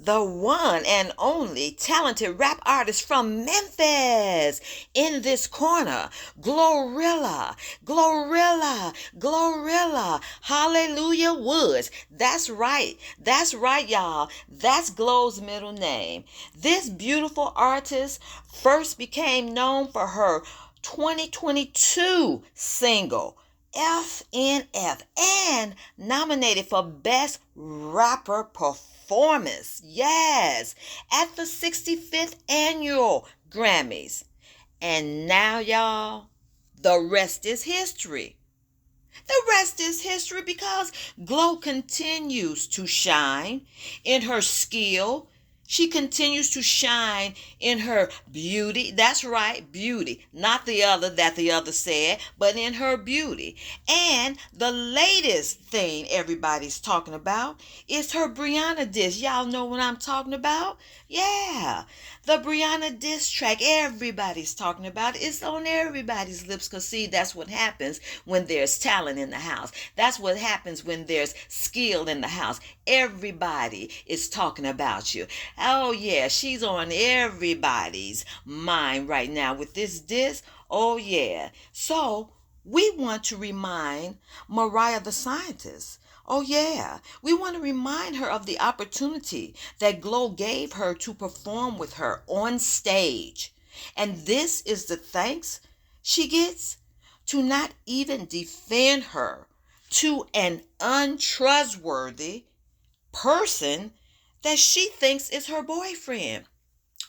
the one and only talented rap artist from Memphis. In this corner, GloRilla, Hallelujah Woods. That's right, y'all. That's Glo's middle name. This beautiful artist first became known for her 2022 single, FNF, and nominated for Best Rapper Performance. Yes, at the 65th Annual Grammys. And now, y'all, the rest is history. The rest is history because Glo continues to shine in her skill. She continues to shine in her beauty. That's right, beauty. Not the other that the other said, but in her beauty. And the latest thing everybody's talking about is her Brianna diss. Y'all know what I'm talking about? Yeah, the Brianna diss track. Everybody's talking about it. It's on everybody's lips because, see, that's what happens when there's talent in the house. That's what happens when there's skill in the house. Everybody is talking about you. Oh, yeah, she's on everybody's mind right now with this diss. Oh, yeah. So we want to remind Mariah the scientist. Oh, yeah. We want to remind her of the opportunity that Glo gave her to perform with her on stage. And this is the thanks she gets to not even defend her to an untrustworthy person that she thinks is her boyfriend.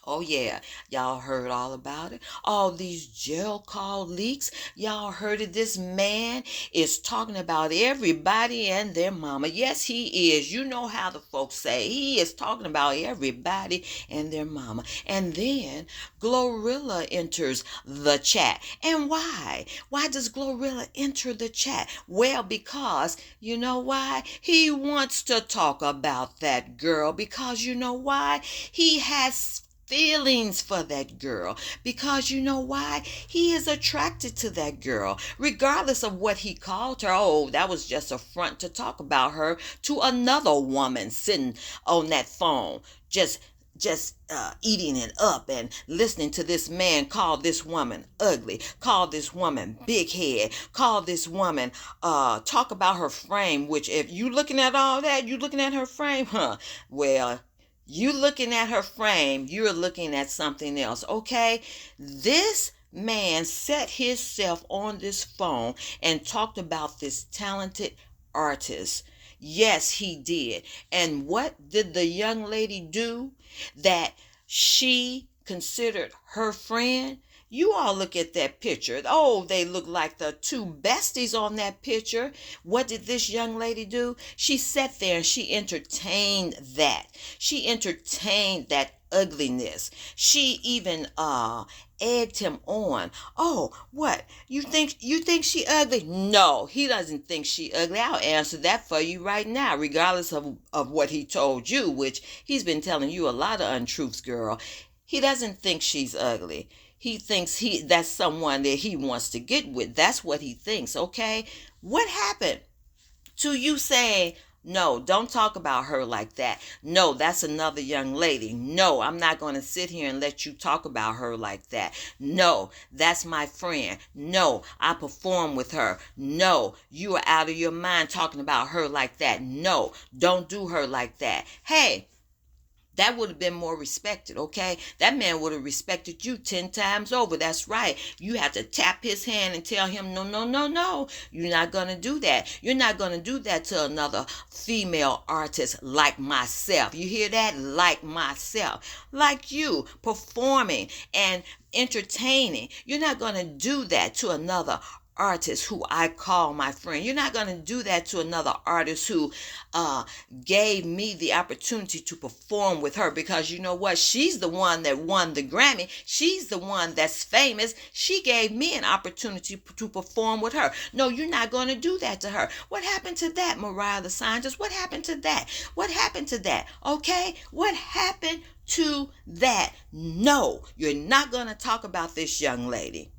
Oh, yeah, y'all heard all about it. All these jail call leaks. Y'all heard it. This man is talking about everybody and their mama. Yes, he is. You know how the folks say. He is talking about everybody and their mama. And then GloRilla enters the chat. And why? Why does GloRilla enter the chat? Well, because, you know why? He wants to talk about that girl. Because you know why? He has feelings for that girl, because you know why? He is attracted to that girl, regardless of what he called her. Oh, that was just a front to talk about her to another woman sitting on that phone, just eating it up and listening to this man call this woman ugly, call this woman big head, call this woman talk about her frame, which if you looking at all that, you looking at her frame, well, you looking at her frame, you're looking at something else, okay? This man set himself on this phone and talked about this talented artist. Yes, he did. And what did the young lady do that she considered her friend? You all look at that picture. Oh, they look like the two besties on that picture. What did this young lady do? She sat there and she entertained that. She entertained that ugliness. She even egged him on. Oh, what? You think she ugly? No, he doesn't think she ugly. I'll answer that for you right now, regardless of what he told you, which he's been telling you a lot of untruths, girl. He doesn't think she's ugly. He thinks that's someone that he wants to get with. That's what he thinks, okay? What happened to you saying, no, don't talk about her like that. No, that's another young lady. No, I'm not going to sit here and let you talk about her like that. No, that's my friend. No, I perform with her. No, you are out of your mind talking about her like that. No, don't do her like that. Hey, that would have been more respected, okay? That man would have respected you 10 times over. That's right. You have to tap his hand and tell him, no, no, no, no. You're not going to do that. You're not going to do that to another female artist like myself. You hear that? Like myself. Like you, performing and entertaining. You're not going to do that to another artist who I call my friend. You're not going to do that to another artist who gave me the opportunity to perform with her, because you know what? She's the one that won the Grammy. She's the one that's famous. She gave me an opportunity to perform with her. No, you're not going to do that to her. What happened to that, Mariah the scientist? What happened to that? What happened to that? Okay? What happened to that? No, you're not going to talk about this young lady.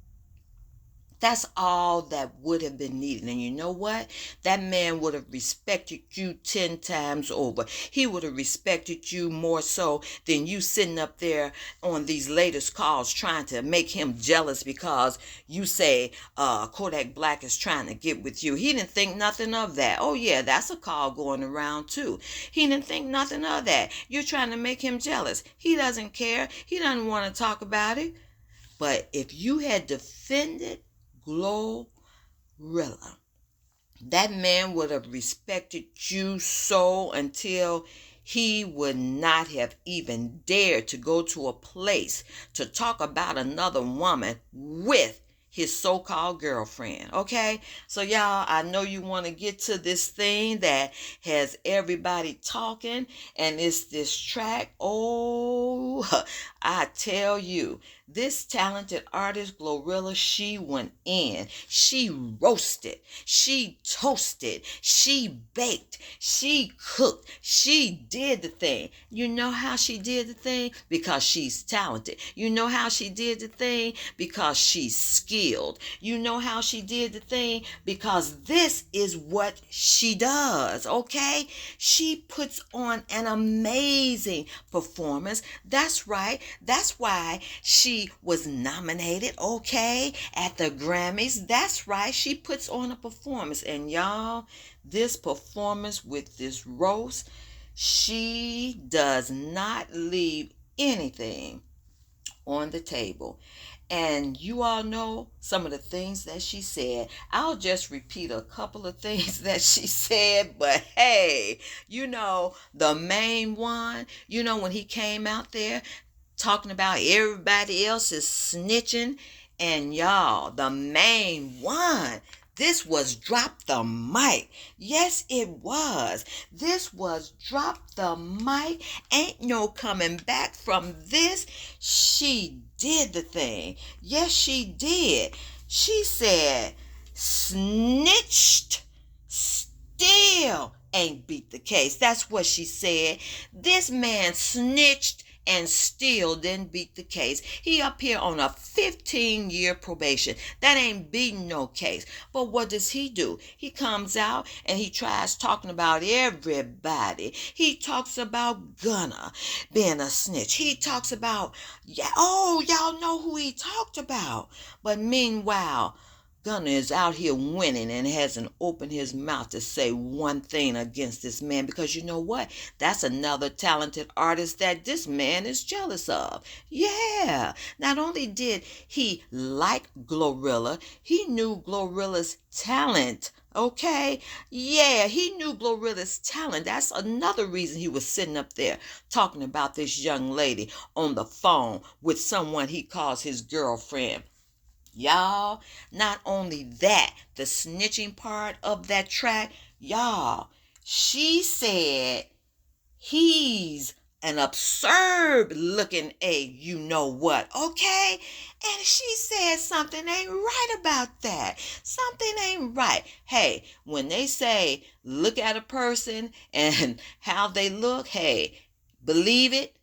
That's all that would have been needed. And you know what? That man would have respected you 10 times over. He would have respected you more so than you sitting up there on these latest calls trying to make him jealous because you say Kodak Black is trying to get with you. He didn't think nothing of that. Oh yeah, that's a call going around too. He didn't think nothing of that. You're trying to make him jealous. He doesn't care. He doesn't want to talk about it. But if you had defended GloRilla, that man would have respected you so until he would not have even dared to go to a place to talk about another woman with his so-called girlfriend. Okay, so y'all, I know you want to get to this thing that has everybody talking, and it's this track. Oh, I tell you, this talented artist GloRilla, she went in, she roasted, she toasted, she baked, she cooked, she did the thing. You know how she did the thing? Because she's talented. You know how she did the thing? Because she's skilled. You know how she did the thing? Because this is what she does, okay? She puts on an amazing performance. That's right. That's why she was nominated, okay, at the Grammys. That's right. She puts on a performance. And y'all, this performance with this roast, she does not leave anything on the table. And you all know some of the things that she said. I'll just repeat a couple of things that she said, but hey, you know, the main one, you know, when he came out there talking about everybody else is snitching, and y'all, the main one, this was drop the mic. Yes, it was. This was drop the mic. Ain't no coming back from this. She did the thing. Yes, she did. She said, snitched, still ain't beat the case. That's what she said. This man snitched and still didn't beat the case. He up here on a 15-year probation. That ain't beating no case. But what does he do? He comes out and he tries talking about everybody. He talks about Gunna being a snitch. He talks about, y'all know who he talked about. But meanwhile, Gunna is out here winning and hasn't opened his mouth to say one thing against this man, because you know what? That's another talented artist that this man is jealous of. Yeah. Not only did he like GloRilla, he knew GloRilla's talent. Okay? Yeah, he knew GloRilla's talent. That's another reason he was sitting up there talking about this young lady on the phone with someone he calls his girlfriend. Y'all, not only that, the snitching part of that track, y'all, she said he's an absurd looking you know what, okay? And she said something ain't right about that. Something ain't right. Hey, when they say look at a person and how they look, hey, believe it.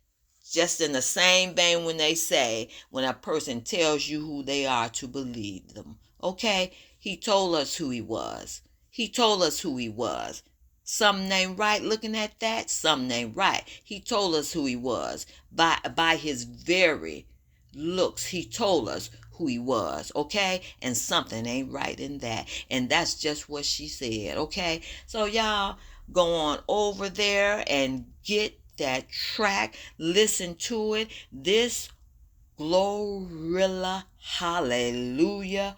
Just in the same vein when they say, when a person tells you who they are, to believe them. Okay? He told us who he was. He told us who he was. Something ain't right looking at that. Something ain't right. He told us who he was. By his very looks, he told us who he was. Okay? And something ain't right in that. And that's just what she said. Okay? So y'all go on over there and get that track, listen to it. This GloRilla, hallelujah,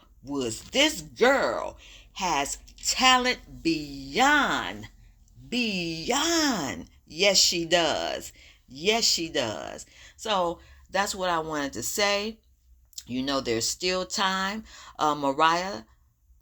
this girl has talent beyond. Yes, she does. Yes, she does. So that's what I wanted to say. You know, there's still time, Mariah,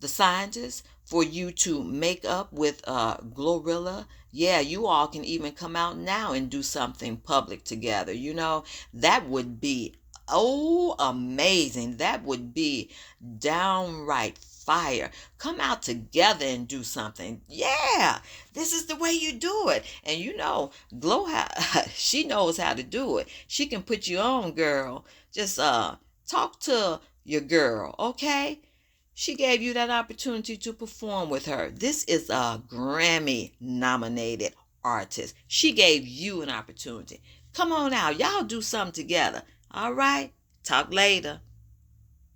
the scientist, for you to make up with GloRilla. Yeah, you all can even come out now and do something public together. You know, that would be, amazing. That would be downright fire. Come out together and do something. Yeah, this is the way you do it. And you know, she knows how to do it. She can put you on, girl. Just talk to your girl, okay? She gave you that opportunity to perform with her. This is a Grammy-nominated artist. She gave you an opportunity. Come on out. Y'all do something together. All right? Talk later.